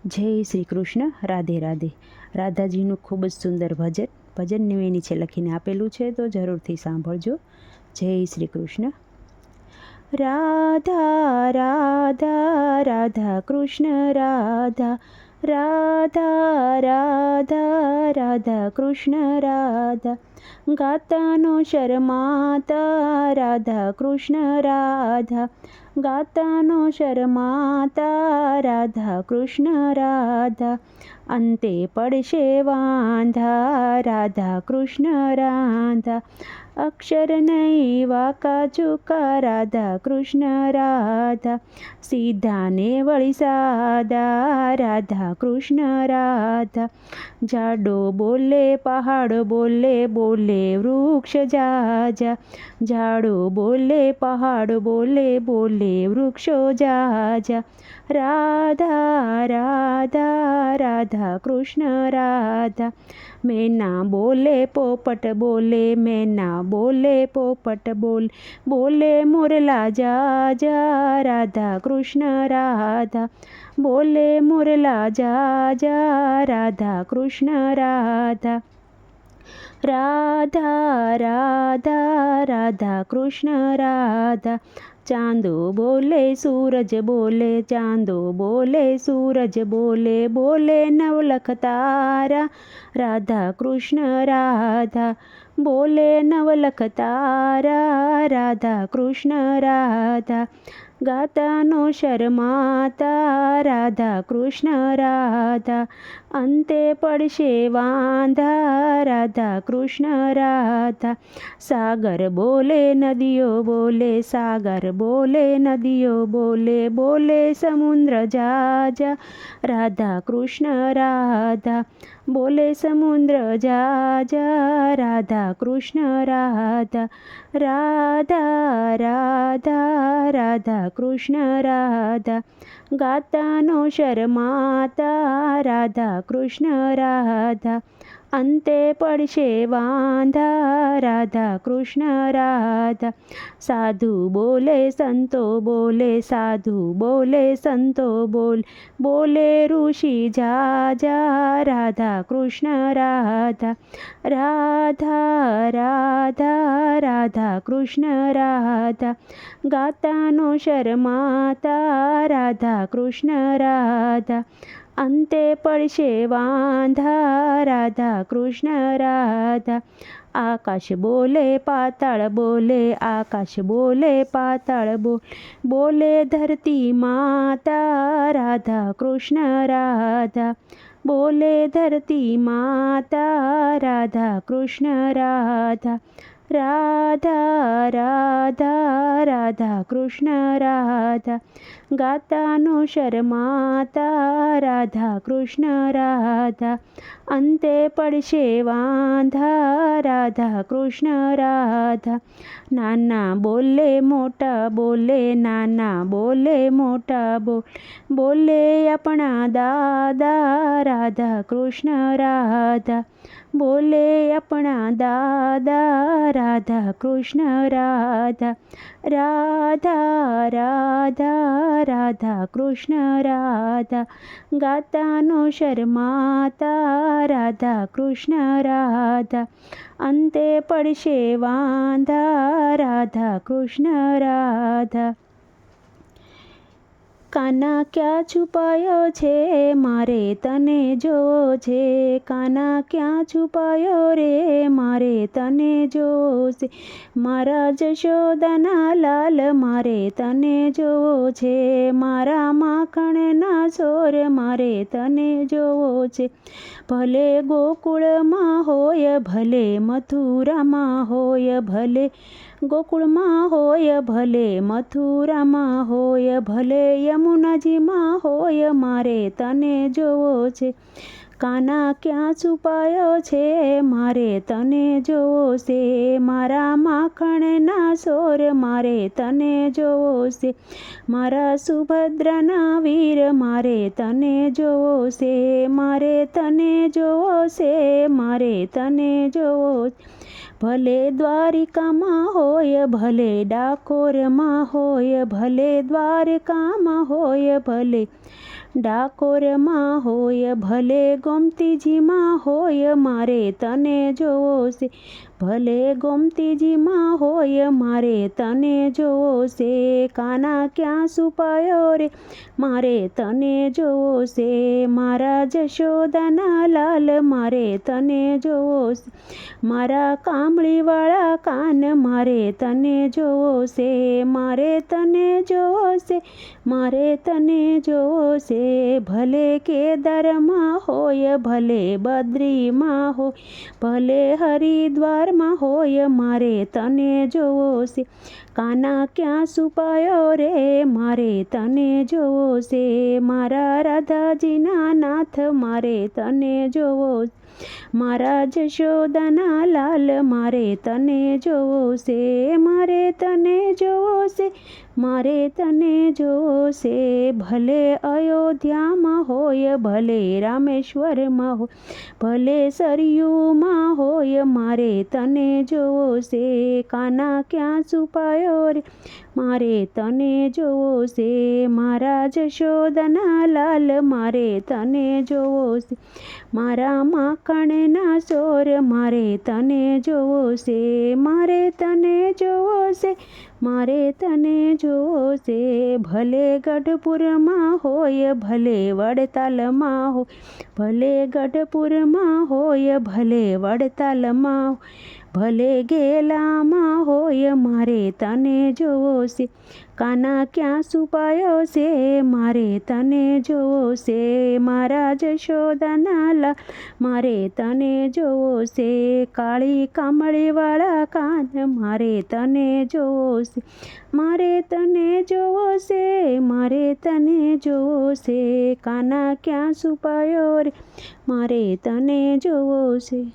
જય શ્રી કૃષ્ણ. રાધે રાધે. રાધાજીનું ખૂબ જ સુંદર ભજન નીચે લખીને આપેલું છે, તો જરૂરથી સાંભળજો. જય શ્રી કૃષ્ણ. રાધા રાધા રાધા કૃષ્ણ રાધા, રાધા રાધા રાધા કૃષ્ણ રાધા, ગાતાનો શરમાતા રાધા કૃષ્ણ રાધા, ગાતાનો શરમાતા રાધા કૃષ્ણ રાધા, અંતે પડશે વાંધા રાધા કૃષ્ણ રાધા, અક્ષર નહીં વાકા ચૂકા રાધા કૃષ્ણ રાધા, સીધાને વળી સાદા રાધા કૃષ્ણ રાધા, જાડો બોલે પહાડ બોલે બોલે વૃક્ષ જાજા, જાડો બોલે પહાડ બોલે બોલે વૃક્ષો જાજા, રાધા રાધા રાધા કૃષ્ણ રાધા, મેના બોલે પોપટ બોલે મેના બોલે પોપટ બોલે બોલે મોરલા જાજા રાધા કૃષ્ણ રાધા, બોલે મોરલા જાજા રાધા કૃષ્ણ રાધા, રાધા રાધા રાધા કૃષ્ણ રાધા, ચાંદો બોલે સૂરજ બોલે ચાંદો બોલે સૂરજ બોલે બોલે નવલખ તારા રાધા કૃષ્ણ રાધા, બોલે નવલખ તારા રાધા કૃષ્ણ રાધા, ગાતાનો શરમાતા રાધા કૃષ્ણ રાધા, અંતે પડશે વાંધા રાધા કૃષ્ણ રાધા, સાગર બોલે નદીઓ બોલે સાગર બોલે નદીઓ બોલે બોલે સમુદ્ર જાજા રાધા કૃષ્ણ રાધા, બોલે સમુદ્ર જાજા રાધા કૃષ્ણ રાધા, રાધા રાધા રાધા કૃષ્ણ રાધા, ગાતાનો શરમાતા રાધા કૃષ્ણ રાધા, અંતે પડશે વાંધા રાધા કૃષ્ણ રાધા, સાધુ બોલે સંતો બોલે સાધુ બોલે સંતો બોલે બોલે ઋષિ જાજા રાધા કૃષ્ણ રાધા, રાધા રાધા રાધા કૃષ્ણ રાધા, ગાતાનો શરમાતા રાધા કૃષ્ણ રાધા, અંતે પડશે વાંધા રાધા કૃષ્ણ રાધા, આકાશ બોલે પાતાળ બોલે આકાશ બોલે પાતાળ બોલે ધરતી માતા રાધા કૃષ્ણ રાધા, બોલે ધરતી માતા રાધા કૃષ્ણ રાધા, રાધા રાધા રાધા કૃષ્ણ રાધા, ગાતાનો શરમાતા રાધા કૃષ્ણ રાધા, અંતે પડશે વાંધા રાધા કૃષ્ણ રાધા, નાના બોલે મોટા બોલે નાના બોલે મોટા બોલે આપણા દાદા રાધા કૃષ્ણ રાધા, બોલે આપણા દાદા રાધા કૃષ્ણ રાધા, રાધા રાધા રાધા કૃષ્ણ રાધા, ગાતાનો શરમાતા રાધા કૃષ્ણ રાધા, અંતે પડશે વાંધા રાધા કૃષ્ણ રાધા, કાના ક્યાં છુપાયો છે મારે તને જોવો છે, કાના ક્યાં છુપાયો રે મારે તને જોવો છે, મારા જશોદાના લાલ મારે તને જોવો છે, મારા માખણના સોર મારે તને જોવો છે, ભલે ગોકુળમાં હોય ભલે મથુરામાં હોય ભલે ગોકુળમાં હોય ભલે મથુરામાં હોય ભલે યમુનાજીમાં હોય મારે તને જોવો છે, કાના ક્યાં છુપાયો છે મારે તને જોવો છે, મારા માખણના સોર મારે તને જોવો છે, મારા સુભદ્રના વીર મારે તને જોવો છે, મારે તને જોવો છે મારે તને જોવો છે, ભલે દ્વારિકામાં હોય ભલે ડાકોરમાં હોય ભલે દ્વારકામાં હોય ભલે ડાકોરમાં હોય ભલે ગોમતીજીમાં હોય મારે તને જોવો છે, ભલે ગોમતીજીમાં હોય મારે તને જોવો છે, કાના ક્યાં છુપાયો રે મારે તને જોવો છે, મારા જશોદાના લાલ મારે તને જોવો છે, મારા કામળીવાળા કાન મારે તને જોવો છે, મારે તને જોવો છે, મારે તને જોવો છે, ભલે કેદારમાં હોય ભલે બદ્રીમાં હોય ભલે હરિદ્વારમાં હોય મારે તને જોવો છે, કાના ક્યાં છુપાયો રે મારે તને જોવો છે, મારા રાધાજીના નાથ મારે તને જોવો છે, મારા જશોદાના લાલ મારે તને જોવો છે, મારે તને જોવો છે, મારે તને જોવો છે, ભલે અયોધ્યામાં હોય ભલે રામેશ્વરમાં હોય ભલે સરયુમાં હોય મારે તને જોવો છે, કાના ક્યાં છુપાયો રે મારે તને જોવો છે, મારા જશોદાના લાલ મારે તને જોવો છે, મારા માખણના સોર મારે તને જોવો છે, મારે તને જોવો છે, મારે તને જોવો છે, ભલે ગઢપુરમાં હોય ભલે વડતાલમાં હોય ભલે ગઢપુરમાં હોય ભલે વડતાલમાં ભલે ગેલામાં હોય મારે તને જોવો છે, કાના ક્યાં છુપાયો છે મારે તને જોવો છે, મારા જશોદાના લાલ મારે તને જોવો છે, કાળી કામળીવાળા કાન મારે તને જોવો છે, મારે તને જોવો છે, મારે તને જોવો છે, કાના ક્યાં છુપાયો રે મારે તને જોવો છે.